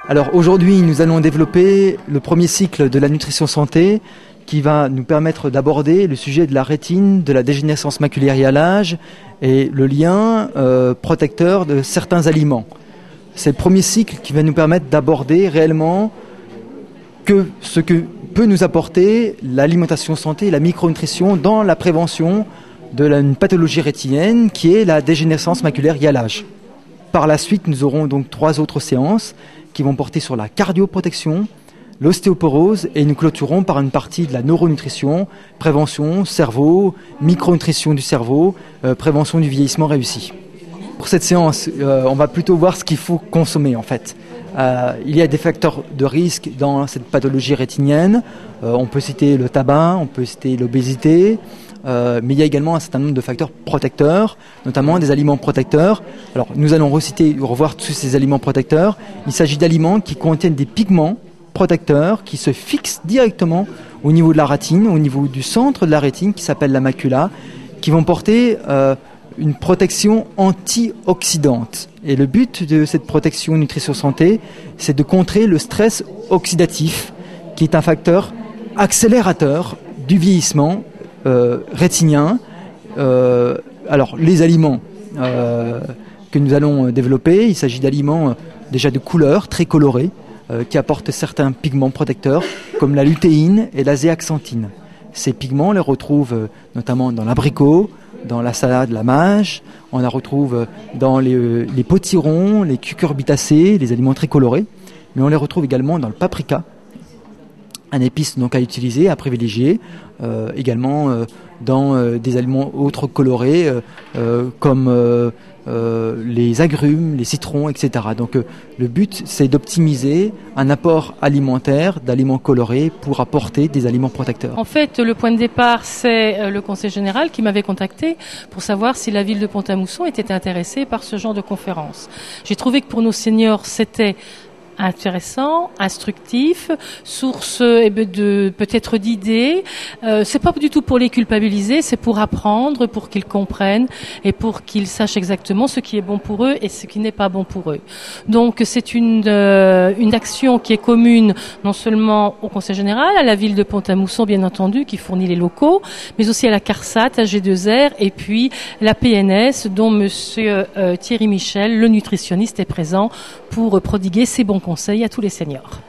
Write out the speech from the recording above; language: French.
Alors aujourd'hui, nous allons développer le premier cycle de la nutrition santé qui va nous permettre d'aborder le sujet de la rétine, de la dégénérescence maculaire et à l'âge et le lien protecteur de certains aliments. C'est le premier cycle qui va nous permettre d'aborder réellement ce que peut nous apporter l'alimentation santé et la micronutrition dans la prévention d'une pathologie rétinienne qui est la dégénérescence maculaire et à l'âge. Par la suite, nous aurons donc 3 autres séances qui vont porter sur la cardioprotection, l'ostéoporose et nous clôturons par une partie de la neuronutrition, prévention, cerveau, micronutrition du cerveau, prévention du vieillissement réussi. Pour cette séance, on va plutôt voir ce qu'il faut consommer en fait. Il y a des facteurs de risque dans cette pathologie rétinienne. On peut citer le tabac, on peut citer l'obésité, mais il y a également un certain nombre de facteurs protecteurs, notamment des aliments protecteurs. Alors nous allons revoir tous ces aliments protecteurs. Il s'agit d'aliments qui contiennent des pigments protecteurs qui se fixent directement au niveau de la rétine, au niveau du centre de la rétine qui s'appelle la macula, qui vont porter une protection antioxydante. Et le but de cette protection nutrition santé, c'est de contrer le stress oxydatif, qui est un facteur accélérateur du vieillissement rétinien. Alors les aliments que nous allons développer, il s'agit d'aliments déjà de couleur, très colorés, qui apportent certains pigments protecteurs, comme la lutéine et la zéaxanthine. Ces pigments, on les retrouve notamment dans l'abricot, dans la salade, la mâche, on la retrouve dans les potirons, les cucurbitacées, les aliments très colorés, mais on les retrouve également dans le paprika, un épice donc à utiliser, à privilégier, également dans des aliments autres colorés comme les agrumes, les citrons, etc. Donc le but c'est d'optimiser un apport alimentaire d'aliments colorés pour apporter des aliments protecteurs. En fait, le point de départ c'est le conseil général qui m'avait contacté pour savoir si la ville de Pont-à-Mousson était intéressée par ce genre de conférence. J'ai trouvé que pour nos seniors c'était intéressant, instructif, source de peut-être d'idées. C'est pas du tout pour les culpabiliser, c'est pour apprendre, pour qu'ils comprennent et pour qu'ils sachent exactement ce qui est bon pour eux et ce qui n'est pas bon pour eux. Donc c'est une action qui est commune non seulement au Conseil général, à la ville de Pont-à-Mousson bien entendu qui fournit les locaux, mais aussi à la CARSAT, à G2R et puis la PNS dont monsieur Thierry Michel, le nutritionniste, est présent pour prodiguer ses bons conseils à tous les seniors.